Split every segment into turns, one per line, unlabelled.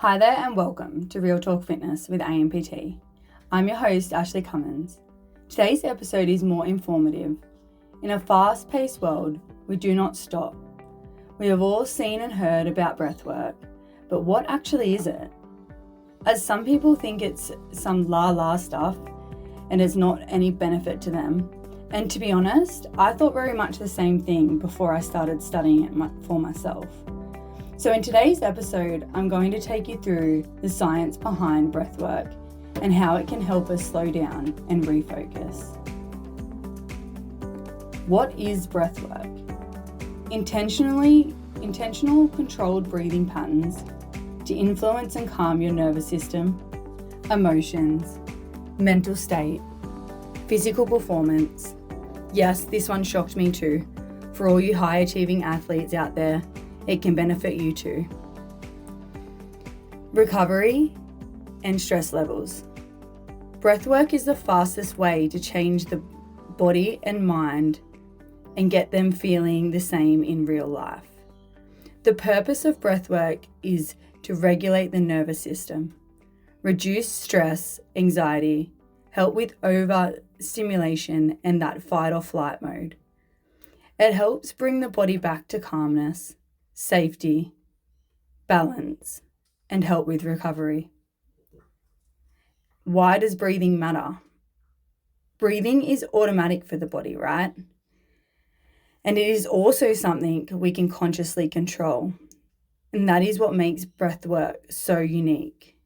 Hi there and welcome to Real Talk Fitness with ANPT. I'm your host, Ashley Cummins. Today's episode is more informative. In a fast-paced world, we do not stop. We have all seen and heard about breathwork, but what actually is it? As some people think it's some la-la stuff and it's not any benefit to them. And to be honest, I thought very much the same thing before I started studying it for myself. So in today's episode, I'm going to take you through the science behind breathwork and how it can help us slow down and refocus. What is breathwork? Intentional controlled breathing patterns to influence and calm your nervous system, emotions, mental state, physical performance. Yes, this one shocked me too. For all you high achieving athletes out there, it can benefit you too. Recovery and stress levels. Breathwork is the fastest way to change the body and mind and get them feeling the same in real life. The purpose of breathwork is to regulate the nervous system, reduce stress, anxiety, help with overstimulation and that fight or flight mode. It helps bring the body back to calmness, safety, balance, and help with recovery. Why does breathing matter? Breathing is automatic for the body, right? And it is also something we can consciously control. And that is what makes breathwork so unique.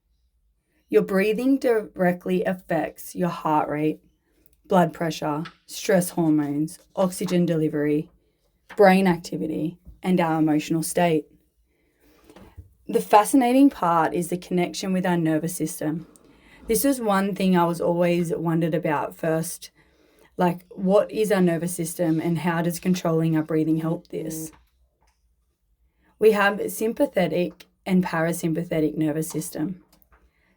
Your breathing directly affects your heart rate, blood pressure, stress hormones, oxygen delivery, brain activity, and our emotional state. The fascinating part is the connection with our nervous system. This is one thing I was always wondered about first. Like, what is our nervous system and how does controlling our breathing help this? We have sympathetic and parasympathetic nervous system.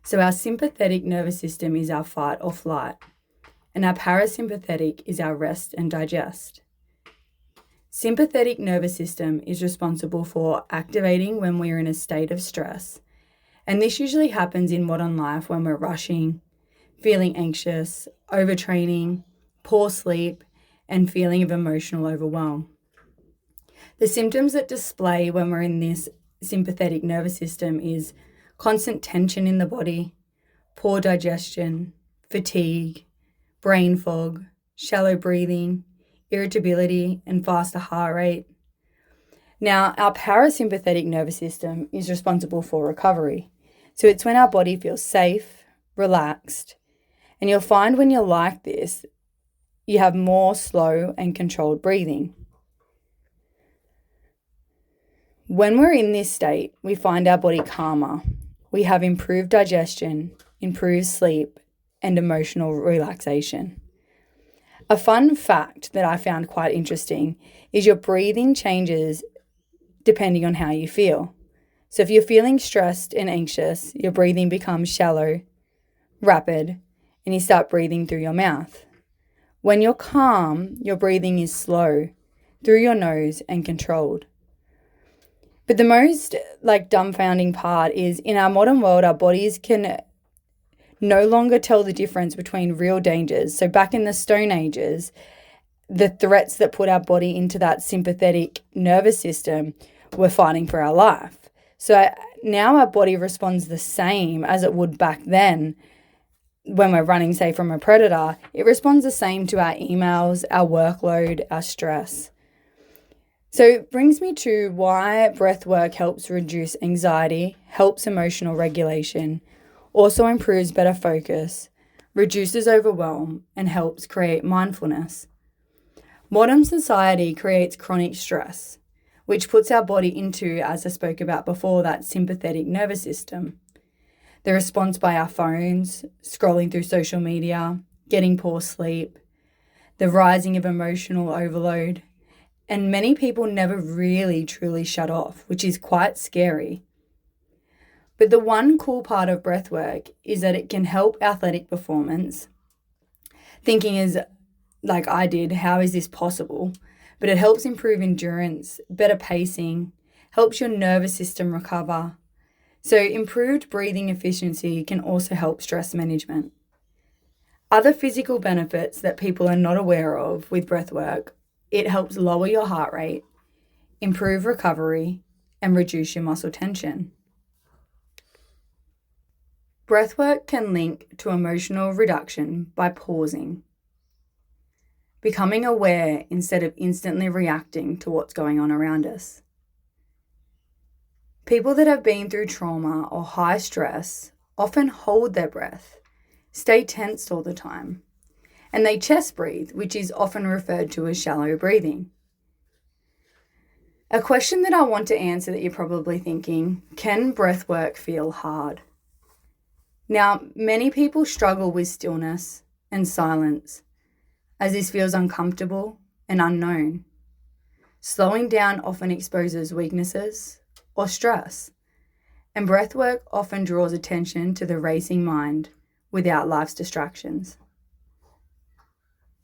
So our sympathetic nervous system is our fight or flight, and our parasympathetic is our rest and digest. Sympathetic nervous system is responsible for activating when we're in a state of stress. And this usually happens in modern life when we're rushing, feeling anxious, overtraining, poor sleep, and feeling of emotional overwhelm. The symptoms that display when we're in this sympathetic nervous system is constant tension in the body, poor digestion, fatigue, brain fog, shallow breathing, irritability, and faster heart rate. Now, our parasympathetic nervous system is responsible for recovery. So it's when our body feels safe, relaxed, and you'll find when you're like this, you have more slow and controlled breathing. When we're in this state, we find our body calmer. We have improved digestion, improved sleep, and emotional relaxation. A fun fact that I found quite interesting is your breathing changes depending on how you feel. So if you're feeling stressed and anxious, your breathing becomes shallow, rapid, and you start breathing through your mouth. When you're calm, your breathing is slow, through your nose and controlled. But the most dumbfounding part is in our modern world, our bodies can no longer tell the difference between real dangers. So back in the Stone Ages, the threats that put our body into that sympathetic nervous system were fighting for our life. So now our body responds the same as it would back then when we're running, say, from a predator. It responds the same to our emails, our workload, our stress. So it brings me to why breathwork helps reduce anxiety, helps emotional regulation, also improves better focus, reduces overwhelm, and helps create mindfulness. Modern society creates chronic stress, which puts our body into, as I spoke about before, that sympathetic nervous system. The response by our phones, scrolling through social media, getting poor sleep, the rising of emotional overload, and many people never really truly shut off, which is quite scary. But the one cool part of breathwork is that it can help athletic performance. Thinking is like I did, how is this possible? But it helps improve endurance, better pacing, helps your nervous system recover, So improved breathing efficiency can also help stress management. Other physical benefits that people are not aware of with breathwork, it helps lower your heart rate, improve recovery, and reduce your muscle tension. Breathwork can link to emotional reduction by pausing, becoming aware instead of instantly reacting to what's going on around us. People that have been through trauma or high stress often hold their breath, stay tensed all the time, and they chest breathe, which is often referred to as shallow breathing. A question that I want to answer that you're probably thinking, can breathwork feel hard? Now, many people struggle with stillness and silence, as this feels uncomfortable and unknown. Slowing down often exposes weaknesses or stress, and breathwork often draws attention to the racing mind without life's distractions.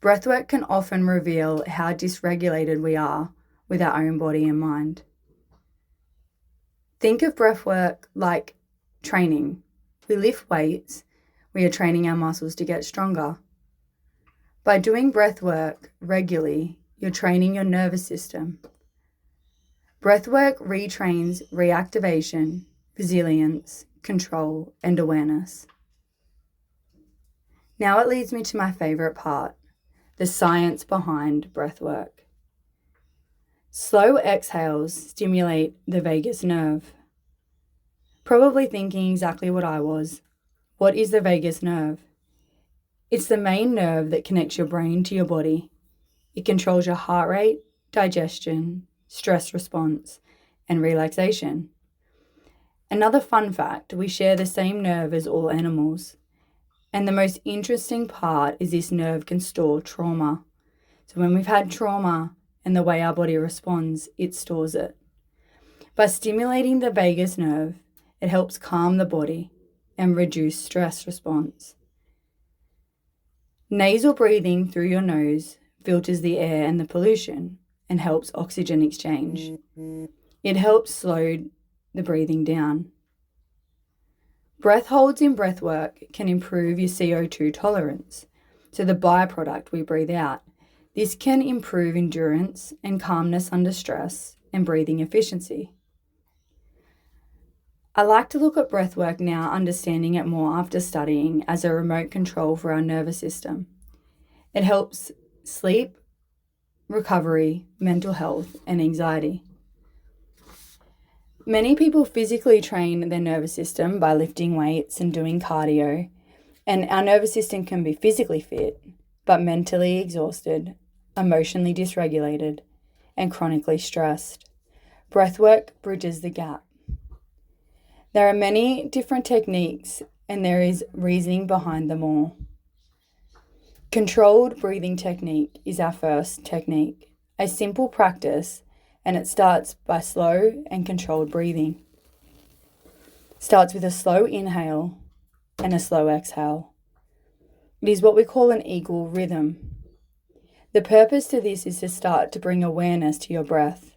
Breathwork can often reveal how dysregulated we are with our own body and mind. Think of breathwork like training. We lift weights, we are training our muscles to get stronger. By doing breathwork regularly, you're training your nervous system. Breathwork retrains reactivation, resilience, control, and awareness. Now it leads me to my favourite part, the science behind breathwork. Slow exhales stimulate the vagus nerve. Probably thinking exactly what I was. What is the vagus nerve? It's the main nerve that connects your brain to your body. It controls your heart rate, digestion, stress response, and relaxation. Another fun fact, we share the same nerve as all animals. And the most interesting part is this nerve can store trauma. So when we've had trauma and the way our body responds, it stores it. By stimulating the vagus nerve, it helps calm the body and reduce stress response. Nasal breathing through your nose filters the air and the pollution and helps oxygen exchange. It helps slow the breathing down. Breath holds in breathwork can improve your CO2 tolerance, so the byproduct we breathe out. This can improve endurance and calmness under stress and breathing efficiency. I like to look at breathwork now, understanding it more after studying as a remote control for our nervous system. It helps sleep, recovery, mental health, and anxiety. Many people physically train their nervous system by lifting weights and doing cardio, and our nervous system can be physically fit, but mentally exhausted, emotionally dysregulated, and chronically stressed. Breathwork bridges the gap. There are many different techniques, and there is reasoning behind them all. Controlled breathing technique is our first technique, a simple practice, and it starts by slow and controlled breathing. Starts with a slow inhale and a slow exhale. It is what we call an equal rhythm. The purpose to this is to start to bring awareness to your breath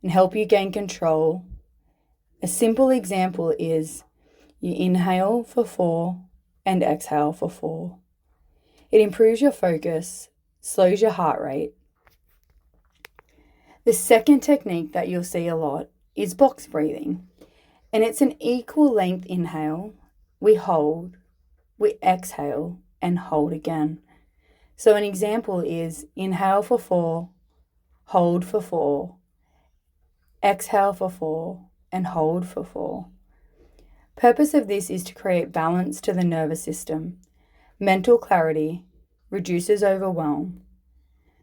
and help you gain control. A simple example is you inhale for 4 and exhale for 4. It improves your focus, slows your heart rate. The second technique that you'll see a lot is box breathing, and it's an equal length inhale, we hold, we exhale, and hold again. So an example is inhale for 4, hold for 4, exhale for 4, and hold for 4. Purpose of this is to create balance to the nervous system, mental clarity, reduces overwhelm.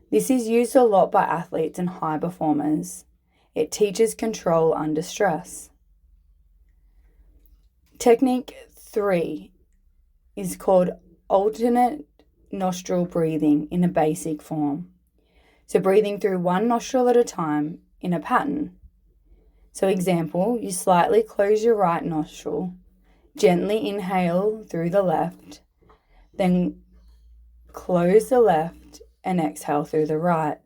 This is used a lot by athletes and high performers. It teaches control under stress. Technique 3 is called alternate nostril breathing in a basic form. So breathing through one nostril at a time in a pattern. So example, you slightly close your right nostril, gently inhale through the left, then close the left and exhale through the right.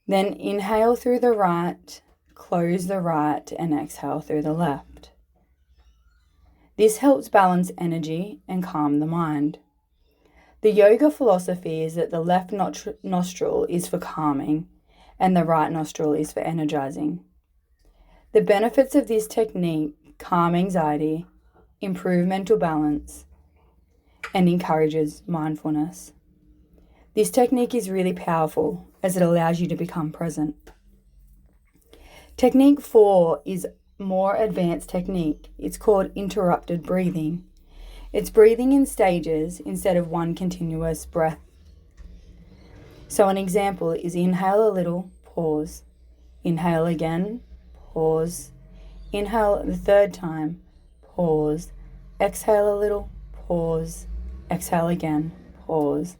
Then inhale through the right, close the right and exhale through the left. This helps balance energy and calm the mind. The yoga philosophy is that the left nostril is for calming and the right nostril is for energizing. The benefits of this technique calm anxiety, improve mental balance, and encourages mindfulness. This technique is really powerful as it allows you to become present. Technique 4 is more advanced technique. It's called interrupted breathing. It's breathing in stages instead of one continuous breath. So an example is inhale a little, pause. Inhale again, pause. Inhale the third time, pause. Exhale a little, pause. Exhale again, pause.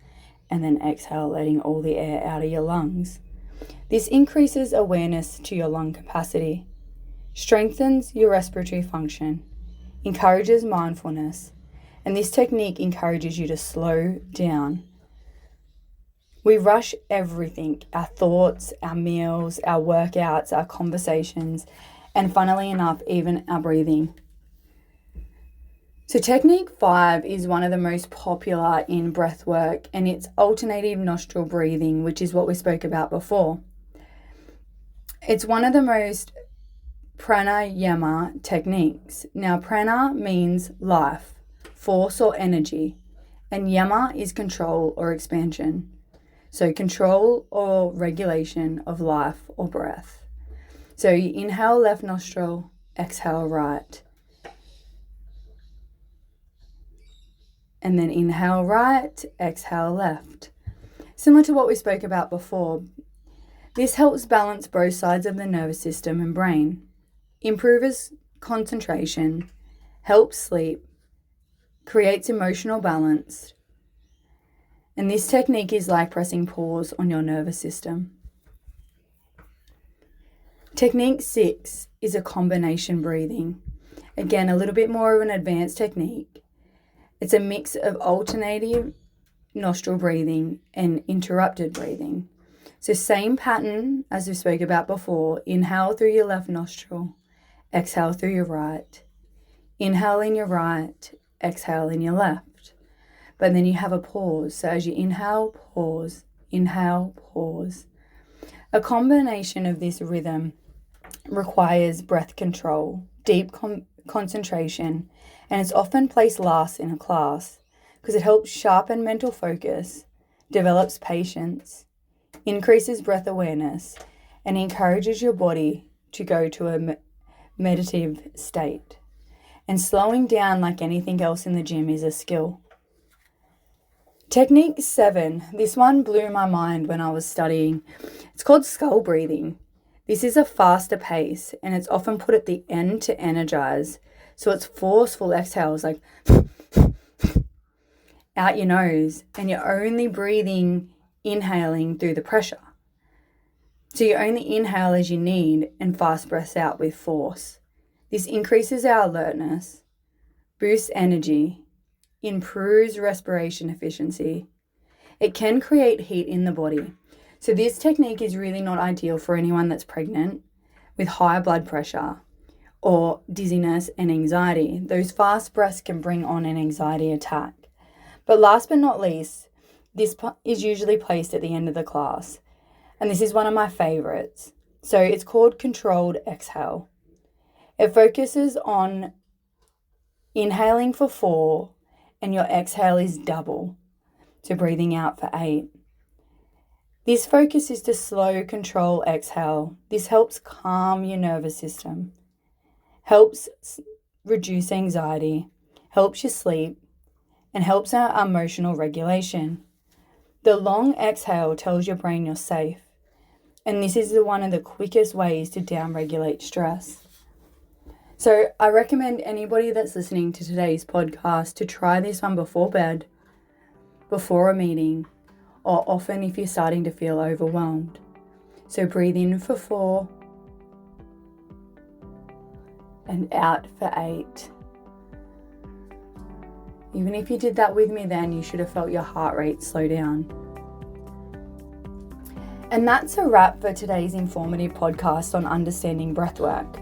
And then exhale, letting all the air out of your lungs. This increases awareness to your lung capacity, strengthens your respiratory function, encourages mindfulness, and this technique encourages you to slow down. We rush everything, our thoughts, our meals, our workouts, our conversations, and funnily enough, even our breathing. So technique 5 is one of the most popular in breath work, and it's alternative nostril breathing, which is what we spoke about before. It's one of the most pranayama techniques. Now, prana means life, force or energy, and yama is control or expansion. So control or regulation of life or breath. So you inhale left nostril, exhale right. And then inhale right, exhale left. Similar to what we spoke about before, this helps balance both sides of the nervous system and brain, improves concentration, helps sleep, creates emotional balance, and this technique is like pressing pause on your nervous system. Technique 6 is a combination breathing. Again, a little bit more of an advanced technique. It's a mix of alternative nostril breathing and interrupted breathing. So same pattern as we spoke about before. Inhale through your left nostril, exhale through your right. Inhale in your right, exhale in your left. But then you have a pause. So as you inhale, pause, inhale, pause. A combination of this rhythm requires breath control, deep concentration, and it's often placed last in a class because it helps sharpen mental focus, develops patience, increases breath awareness, and encourages your body to go to a meditative state. And slowing down, like anything else in the gym, is a skill. Technique 7, this one blew my mind when I was studying. It's called skull breathing. This is a faster pace, and it's often put at the end to energize. So it's forceful exhales, like out your nose, and you're only breathing, inhaling through the pressure. So you only inhale as you need and fast breaths out with force. This increases our alertness, boosts energy, improves respiration efficiency. It can create heat in the body. So this technique is really not ideal for anyone that's pregnant with high blood pressure or dizziness and anxiety. Those fast breaths can bring on an anxiety attack. But last but not least, this is usually placed at the end of the class. And this is one of my favorites. So it's called controlled exhale. It focuses on inhaling for 4 and your exhale is double. So breathing out for 8. This focus is to slow control exhale. This helps calm your nervous system, helps reduce anxiety, helps you sleep, and helps our emotional regulation. The long exhale tells your brain you're safe, and this is one of the quickest ways to downregulate stress. So I recommend anybody that's listening to today's podcast to try this one before bed, before a meeting, or often if you're starting to feel overwhelmed. So breathe in for 4 and out for 8. Even if you did that with me then, you should have felt your heart rate slow down. And that's a wrap for today's informative podcast on understanding breathwork.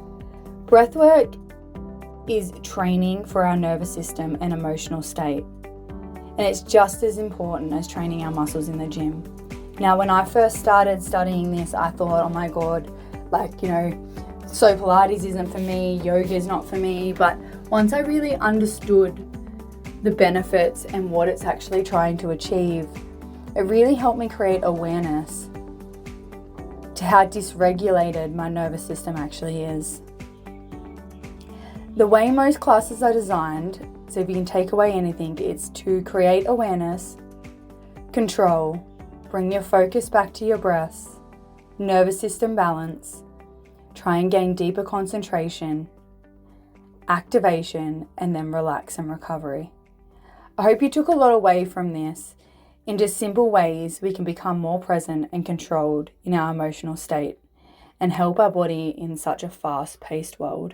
Breathwork is training for our nervous system and emotional state. And it's just as important as training our muscles in the gym. Now, when I first started studying this, I thought, oh my God, so Pilates isn't for me, yoga is not for me. But once I really understood the benefits and what it's actually trying to achieve, it really helped me create awareness to how dysregulated my nervous system actually is. The way most classes are designed, so if you can take away anything, it's to create awareness, control, bring your focus back to your breaths, nervous system balance, try and gain deeper concentration, activation, and then relax and recovery. I hope you took a lot away from this. In just simple ways, we can become more present and controlled in our emotional state and help our body in such a fast-paced world.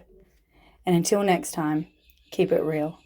And until next time, keep it real.